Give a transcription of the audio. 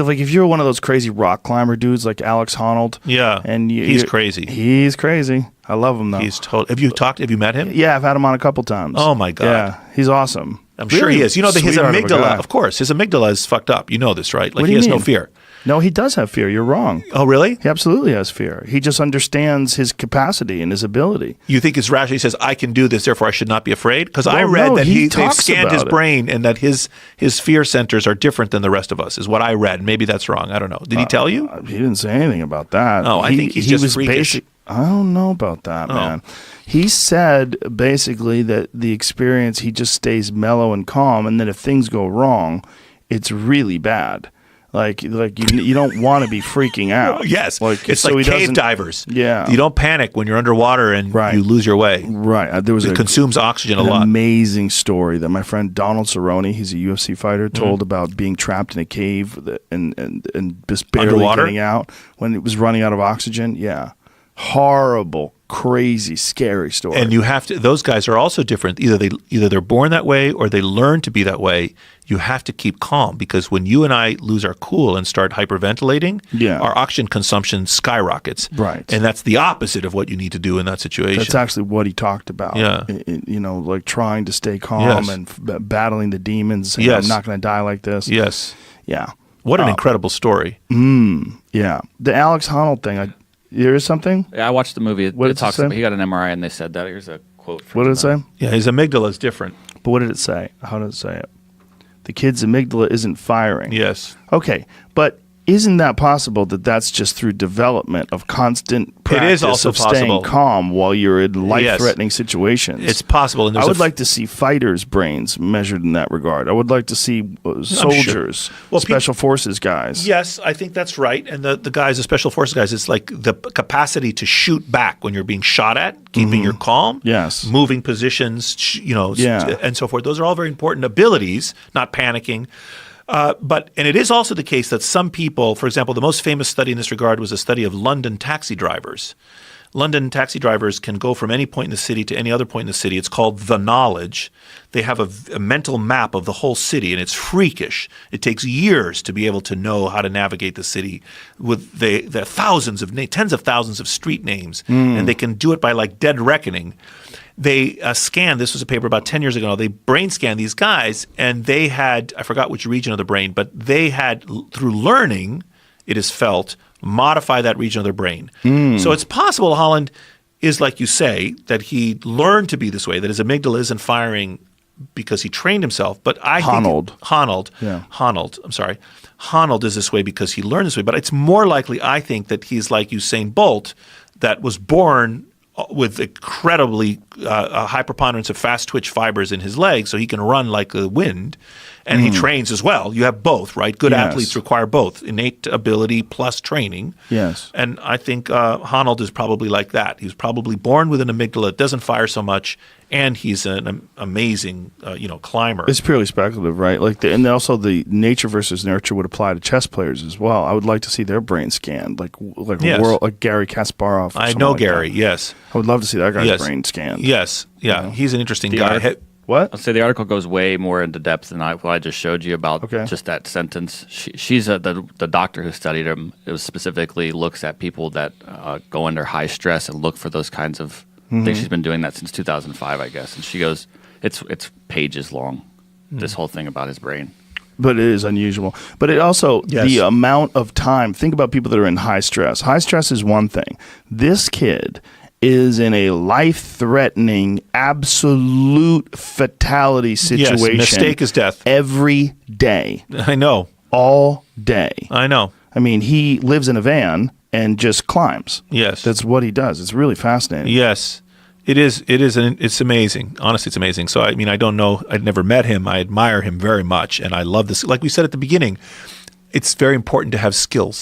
if you're one of those crazy rock climber dudes like Alex Honnold. Yeah, and he's crazy. He's crazy. I love him though. He's Have you met him? Yeah, I've had him on a couple times. Oh my God. Yeah, he's awesome. I'm sure he is. You know that his amygdala, of course, his amygdala is fucked up. You know this, right? Like he has no fear. No, he does have fear. You're wrong. Oh, really? He absolutely has fear. He just understands his capacity and his ability. You think it's rational? He says, I can do this, therefore I should not be afraid? Because I read that they've scanned his brain and that his fear centers are different than the rest of us, is what I read. Maybe that's wrong. I don't know. Did he tell you? He didn't say anything about that. Oh, I think he's just freakish. I don't know about that, man. He said basically that the experience, he just stays mellow and calm, and then if things go wrong, it's really bad. Like you don't want to be freaking out. Yes, it's like cave divers. Yeah, you don't panic when you're underwater and you lose your way. Right. It consumes oxygen a lot. Amazing story that my friend Donald Cerrone, he's a UFC fighter, told about being trapped in a cave and just barely getting out when it was running out of oxygen. Yeah, horrible, crazy, scary story. And you have to. Those guys are also different. Either they're born that way or they learn to be that way. You have to keep calm because when you and I lose our cool and start hyperventilating, our oxygen consumption skyrockets. Right. And that's the opposite of what you need to do in that situation. That's actually what he talked about. Yeah. Like trying to stay calm and battling the demons. And I'm not going to die like this. Yes. Yeah. What an incredible story. Yeah. The Alex Honnold thing, there is something? Yeah, I watched the movie. What did it talks about, he got an MRI and they said that. Here's a quote from What did it say? Yeah, his amygdala is different. But what did it say? How did it say it? The kid's amygdala isn't firing. Yes. Okay, but isn't that possible that that's just through development of constant practice it is also of staying possible. calm while you're in life-threatening situations? It's possible. And I would like to see fighters' brains measured in that regard. I would like to see soldiers, special forces guys. Yes, I think that's right. And the guys, the special forces guys, it's like the capacity to shoot back when you're being shot at, keeping your calm, moving positions, and so forth. Those are all very important abilities, not panicking. And it is also the case that some people, for example, the most famous study in this regard was a study of London taxi drivers. London taxi drivers can go from any point in the city to any other point in the city. It's called The Knowledge. They have a mental map of the whole city, and it's freakish. It takes years to be able to know how to navigate the city with the thousands of tens of thousands of street names, and they can do it by like dead reckoning. They scanned, this was a paper about 10 years ago, they brain scanned these guys, and they had, I forgot which region of the brain, but they had, through learning, it is felt, modify that region of their brain. So it's possible Holland is, like you say, that he learned to be this way, that his amygdala isn't firing because he trained himself. But I think Honnold is this way because he learned this way. But it's more likely, I think, that he's like Usain Bolt, that was born with incredibly high preponderance of fast twitch fibers in his legs, so he can run like the wind, and he trains as well. You have both, right? Good athletes require both, innate ability plus training. Yes. And I think Honnold is probably like that. He was probably born with an amygdala that doesn't fire so much, and he's an amazing climber. It's purely speculative, right? And also the nature versus nurture would apply to chess players as well. I would like to see their brain scanned, like Gary Kasparov. I know Gary. Yes, I would love to see that guy's brain scanned. Yes, yeah, he's an interesting guy. What? I'll say the article goes way more into depth than what I just showed you about just that sentence. She's the doctor who studied him. It was specifically looks at people that go under high stress and look for those kinds of. I think she's been doing that since 2005, I guess. And she goes, it's pages long. This whole thing about his brain. But it is unusual. But it also, the amount of time, think about people that are in high stress. High stress is one thing. This kid is in a life-threatening, absolute fatality situation. Yes, mistake is death. Every day. I know. All day. I know. I mean, he lives in a van and just climbs. Yes. That's what he does. It's really fascinating. Yes. It is. It's amazing. Honestly, it's amazing. So, I mean, I don't know. I'd never met him. I admire him very much. And I love this. Like we said at the beginning, it's very important to have skills.